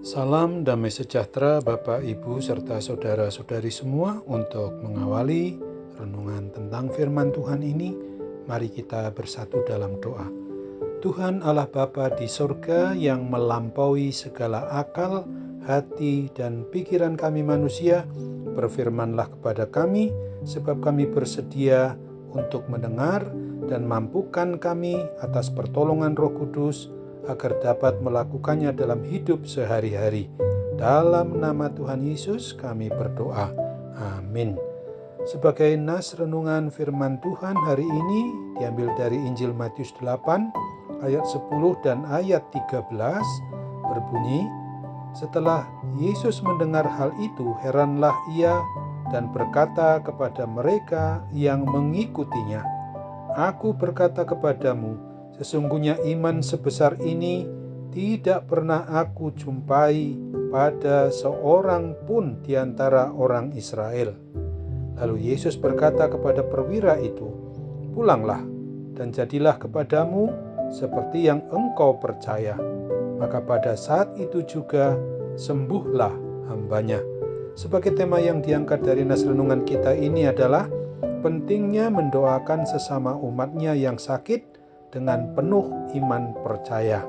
Salam damai sejahtera Bapak, Ibu, serta saudara-saudari semua. Untuk mengawali renungan tentang firman Tuhan ini, mari kita bersatu dalam doa. Tuhan Allah Bapa di sorga yang melampaui segala akal, hati, dan pikiran kami manusia, berfirmanlah kepada kami, sebab kami bersedia untuk mendengar, dan mampukan kami atas pertolongan Roh Kudus, agar dapat melakukannya dalam hidup sehari-hari. Dalam nama Tuhan Yesus kami berdoa. Amin. Sebagai nas renungan firman Tuhan hari ini diambil dari Injil Matius 8 ayat 10 dan ayat 13, berbunyi, "Setelah Yesus mendengar hal itu, heranlah ia dan berkata kepada mereka yang mengikutinya, 'Aku berkata kepadamu, sesungguhnya iman sebesar ini tidak pernah aku jumpai pada seorang pun di antara orang Israel.' Lalu Yesus berkata kepada perwira itu, 'Pulanglah dan jadilah kepadamu seperti yang engkau percaya.' Maka pada saat itu juga sembuhlah hambanya." Sebagai tema yang diangkat dari nas renungan kita ini adalah pentingnya mendoakan sesama umatnya yang sakit dengan penuh iman percaya.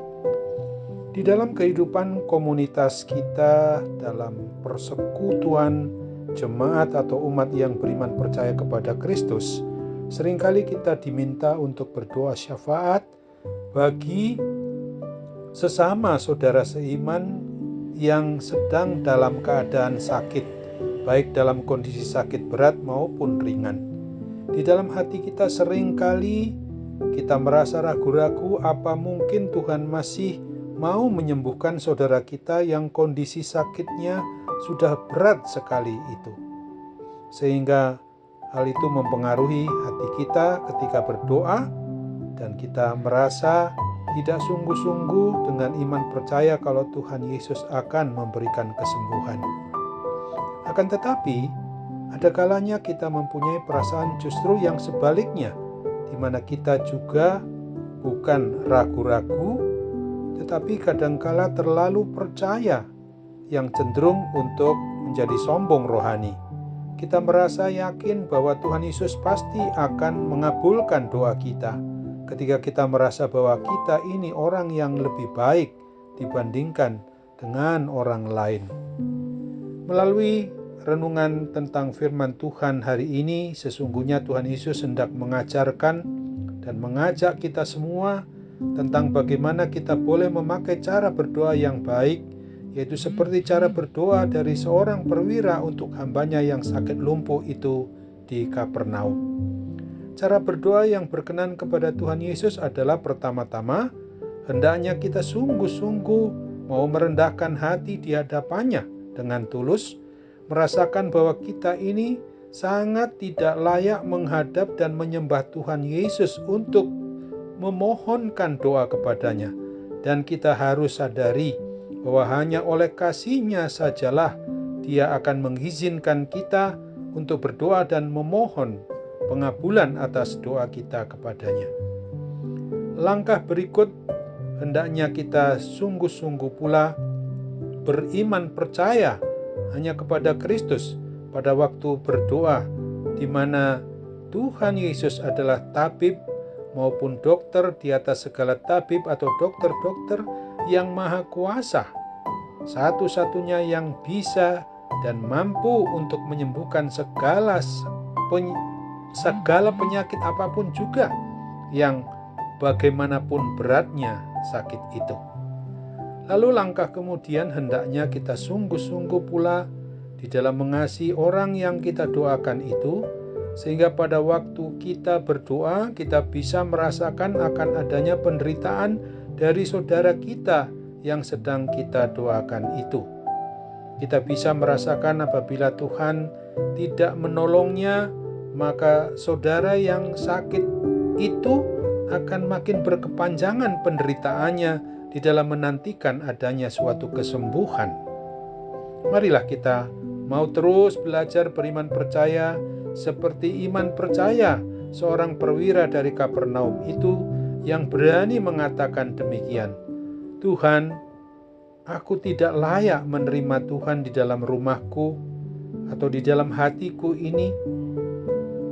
Di dalam kehidupan komunitas kita, dalam persekutuan jemaat atau umat yang beriman percaya kepada Kristus, seringkali kita diminta untuk berdoa syafaat bagi sesama saudara seiman yang sedang dalam keadaan sakit, baik dalam kondisi sakit berat maupun ringan. Di dalam hati kita seringkali kita merasa ragu-ragu, apa mungkin Tuhan masih mau menyembuhkan saudara kita yang kondisi sakitnya sudah berat sekali itu. Sehingga hal itu mempengaruhi hati kita ketika berdoa, dan kita merasa tidak sungguh-sungguh dengan iman percaya kalau Tuhan Yesus akan memberikan kesembuhan. Akan tetapi, ada kalanya kita mempunyai perasaan justru yang sebaliknya, di mana kita juga bukan ragu-ragu, tetapi kadangkala terlalu percaya, yang cenderung untuk menjadi sombong rohani. Kita merasa yakin bahwa Tuhan Yesus pasti akan mengabulkan doa kita ketika kita merasa bahwa kita ini orang yang lebih baik dibandingkan dengan orang lain. Melalui renungan tentang firman Tuhan hari ini, sesungguhnya Tuhan Yesus hendak mengajarkan dan mengajak kita semua tentang bagaimana kita boleh memakai cara berdoa yang baik, yaitu seperti cara berdoa dari seorang perwira untuk hambanya yang sakit lumpuh itu di Kapernaum. Cara berdoa yang berkenan kepada Tuhan Yesus adalah pertama-tama, hendaknya kita sungguh-sungguh mau merendahkan hati di hadapannya dengan tulus, merasakan bahwa kita ini sangat tidak layak menghadap dan menyembah Tuhan Yesus untuk memohonkan doa kepadanya. Dan kita harus sadari bahwa hanya oleh kasih-Nya sajalah Dia akan mengizinkan kita untuk berdoa dan memohon pengabulan atas doa kita kepadanya. Langkah berikut, hendaknya kita sungguh-sungguh pula beriman percaya hanya kepada Kristus pada waktu berdoa, di mana Tuhan Yesus adalah tabib maupun dokter di atas segala tabib atau dokter-dokter yang maha kuasa, satu-satunya yang bisa dan mampu untuk menyembuhkan segala penyakit apapun juga, yang bagaimanapun beratnya sakit itu. Lalu langkah kemudian, hendaknya kita sungguh-sungguh pula di dalam mengasihi orang yang kita doakan itu, sehingga pada waktu kita berdoa, kita bisa merasakan akan adanya penderitaan dari saudara kita yang sedang kita doakan itu. Kita bisa merasakan apabila Tuhan tidak menolongnya, maka saudara yang sakit itu akan makin berkepanjangan penderitaannya di dalam menantikan adanya suatu kesembuhan. Marilah kita mau terus belajar beriman percaya seperti iman percaya seorang perwira dari Kapernaum itu, yang berani mengatakan demikian, "Tuhan, aku tidak layak menerima Tuhan di dalam rumahku atau di dalam hatiku ini,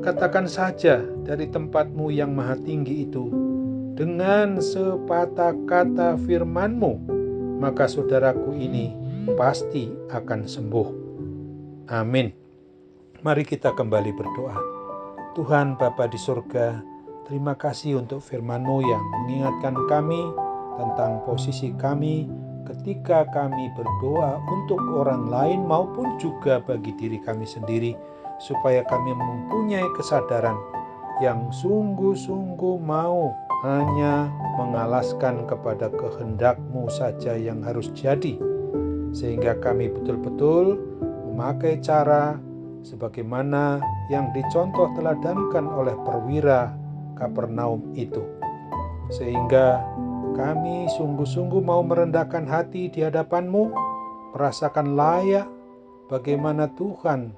katakan saja dari tempat-Mu yang maha tinggi itu, dengan sepatah kata firman-Mu, maka saudaraku ini pasti akan sembuh. Amin. Mari kita kembali berdoa. Tuhan Bapa di surga, terima kasih untuk firman-Mu yang mengingatkan kami tentang posisi kami ketika kami berdoa untuk orang lain maupun juga bagi diri kami sendiri, supaya kami mempunyai kesadaran yang sungguh-sungguh mau hanya mengalaskan kepada kehendak-Mu saja yang harus jadi, sehingga kami betul-betul memakai cara sebagaimana yang dicontoh teladankan oleh perwira Kapernaum itu, sehingga kami sungguh-sungguh mau merendahkan hati di hadapan-Mu, merasakan layak bagaimana Tuhan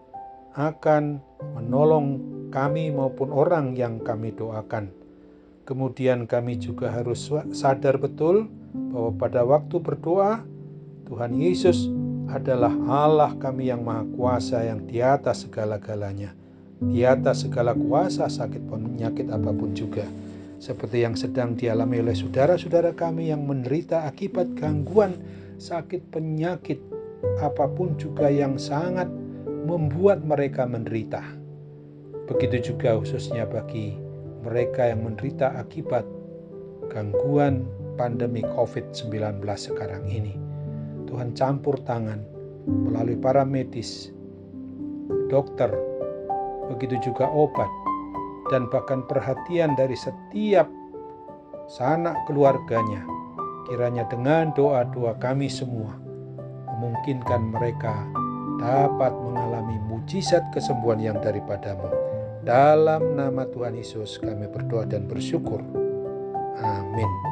akan menolong kami maupun orang yang kami doakan. Kemudian kami juga harus sadar betul bahwa pada waktu berdoa, Tuhan Yesus adalah Allah kami yang maha kuasa, yang di atas segala-galanya, di atas segala kuasa sakit penyakit apapun juga, seperti yang sedang dialami oleh saudara-saudara kami yang menderita akibat gangguan sakit penyakit apapun juga yang sangat membuat mereka menderita. Begitu juga khususnya bagi mereka yang menderita akibat gangguan pandemi COVID-19 sekarang ini. Tuhan campur tangan melalui para medis, dokter, begitu juga obat, dan bahkan perhatian dari setiap sanak keluarganya. Kiranya dengan doa-doa kami semua memungkinkan mereka dapat mengalami mujizat kesembuhan yang daripada-Mu. Dalam nama Tuhan Yesus kami berdoa dan bersyukur. Amin.